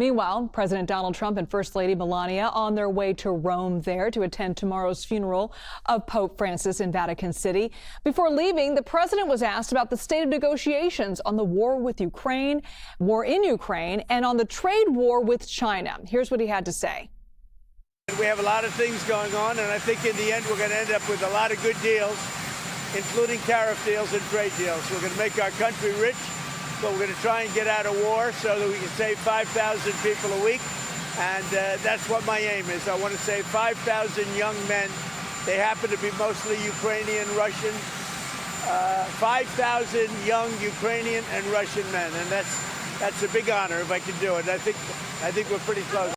Meanwhile, President Donald Trump and First Lady Melania on their way to Rome there to attend tomorrow's funeral of Pope Francis in Vatican City. Before leaving, the president was asked about the state of negotiations on the war in Ukraine, and on the trade war with China. Here's what he had to say. We have a lot of things going on, and I think in the end we're going to end up with a lot of good deals, including tariff deals and trade deals. We're going to make our country rich, but we're going to try and get out of war so that we can save 5,000 people a week. And that's what my aim is. I want to save 5,000 young men. They happen to be mostly Ukrainian, Russian. 5,000 young Ukrainian and Russian men, and that's a big honor if I can do it. I think we're pretty close.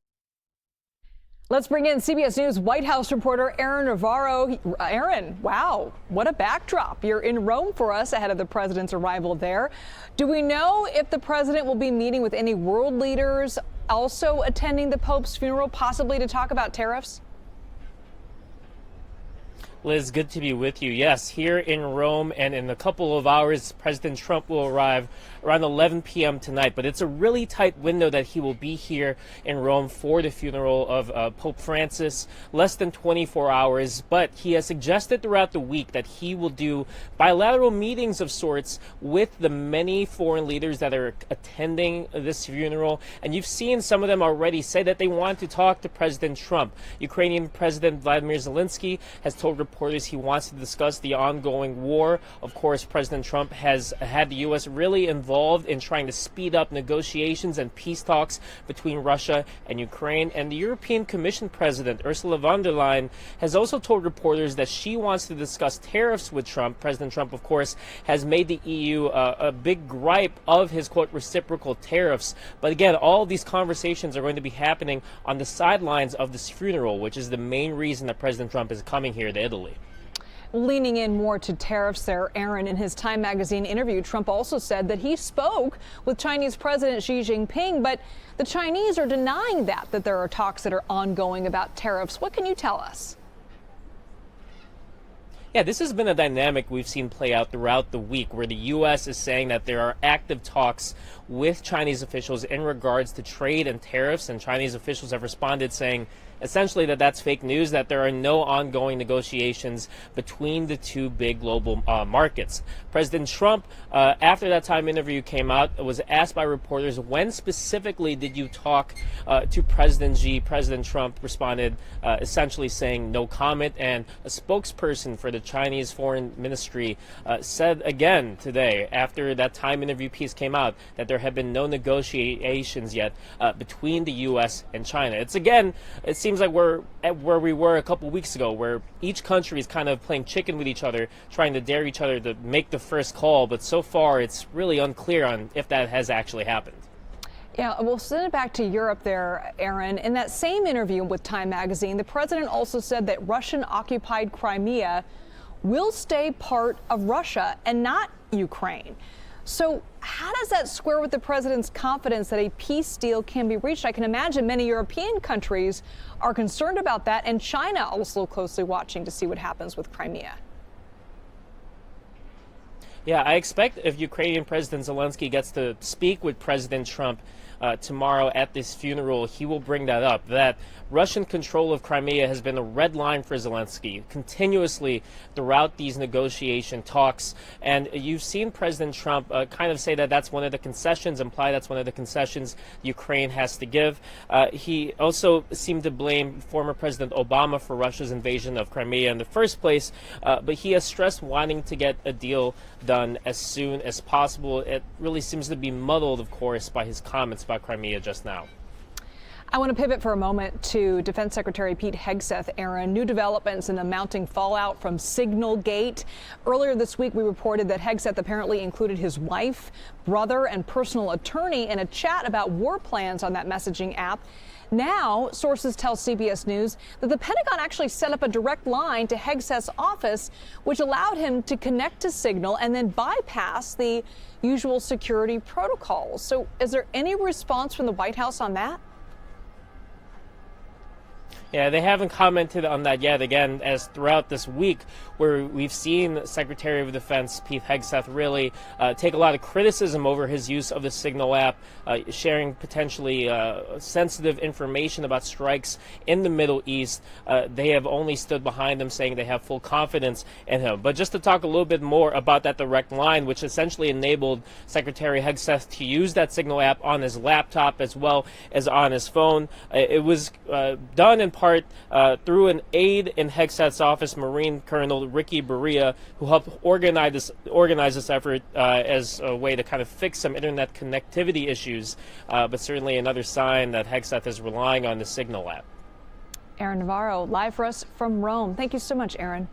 Let's bring in CBS News White House reporter Aaron Navarro. Aaron, wow, what a backdrop. You're in Rome for us ahead of the president's arrival there. Do we know if the president will be meeting with any world leaders also attending the Pope's funeral, possibly to talk about tariffs? Liz, good to be with you. Yes, here in Rome, and in a couple of hours, President Trump will arrive around 11 p.m. tonight. But it's a really tight window that he will be here in Rome for the funeral of Pope Francis, less than 24 hours. But he has suggested throughout the week that he will do bilateral meetings of sorts with the many foreign leaders that are attending this funeral. And you've seen some of them already say that they want to talk to President Trump. Ukrainian President Vladimir Zelensky has told reporters he wants to discuss the ongoing war. Of course, President Trump has had the U.S. really involved in trying to speed up negotiations and peace talks between Russia and Ukraine. And the European Commission President Ursula von der Leyen has also told reporters that she wants to discuss tariffs with Trump. President Trump, of course, has made the EU a big gripe of his, quote, reciprocal tariffs. But again, all these conversations are going to be happening on the sidelines of this funeral, which is the main reason that President Trump is coming here to Italy. Leaning in more to tariffs there, Aaron, in his Time magazine interview, Trump also said that he spoke with Chinese President Xi Jinping, but the Chinese are denying that there are talks that are ongoing about tariffs. What can you tell us? Yeah, this has been a dynamic we've seen play out throughout the week, where the U.S. is saying that there are active talks with Chinese officials in regards to trade and tariffs, and Chinese officials have responded saying essentially that that's fake news, that there are no ongoing negotiations between the two big global markets. President Trump, after that Time interview came out, was asked by reporters, when specifically did you talk to President Xi? President Trump responded essentially saying no comment, and a spokesperson for the Chinese Foreign Ministry said again today, after that Time interview piece came out, that there have been no negotiations yet between the U.S. and China. It seems like we're at where we were a couple weeks ago, where each country is kind of playing chicken with each other, trying to dare each other to make the first call. But so far, it's really unclear on if that has actually happened. Yeah, we'll send it back to Europe there, Aaron. In that same interview with Time magazine, the president also said that Russian-occupied Crimea will stay part of Russia and not Ukraine. So how does that square with the president's confidence that a peace deal can be reached? I can imagine many European countries are concerned about that, and China also closely watching to see what happens with Crimea. Yeah, I expect if Ukrainian President Zelensky gets to speak with President Trump tomorrow at this funeral, he will bring that up, that Russian control of Crimea has been a red line for Zelensky continuously throughout these negotiation talks. And you've seen President Trump kind of say that that's one of the concessions, imply that's one of the concessions Ukraine has to give. He also seemed to blame former President Obama for Russia's invasion of Crimea in the first place, but he has stressed wanting to get a deal done as soon as possible. It really seems to be muddled, of course, by his comments about Crimea just now. I want to pivot for a moment to Defense Secretary Pete Hegseth. Aaron, new developments in the mounting fallout from Signalgate. Earlier this week, we reported that Hegseth apparently included his wife, brother, and personal attorney in a chat about war plans on that messaging app. Now, sources tell CBS News that the Pentagon actually set up a direct line to Hegseth's office, which allowed him to connect to Signal and then bypass the usual security protocols. So is there any response from the White House on that? Yeah, they haven't commented on that yet. Again, as throughout this week, where we've seen Secretary of Defense Pete Hegseth really take a lot of criticism over his use of the Signal app, sharing potentially sensitive information about strikes in the Middle East. They have only stood behind him, saying they have full confidence in him. But just to talk a little bit more about that direct line, which essentially enabled Secretary Hegseth to use that Signal app on his laptop as well as on his phone. It was done in part through an aide in Hegseth's office, Marine Colonel Ricky Berea, who helped organize this effort as a way to kind of fix some internet connectivity issues, but certainly another sign that Hegseth is relying on the Signal app. Aaron Navarro, live for us from Rome. Thank you so much, Aaron.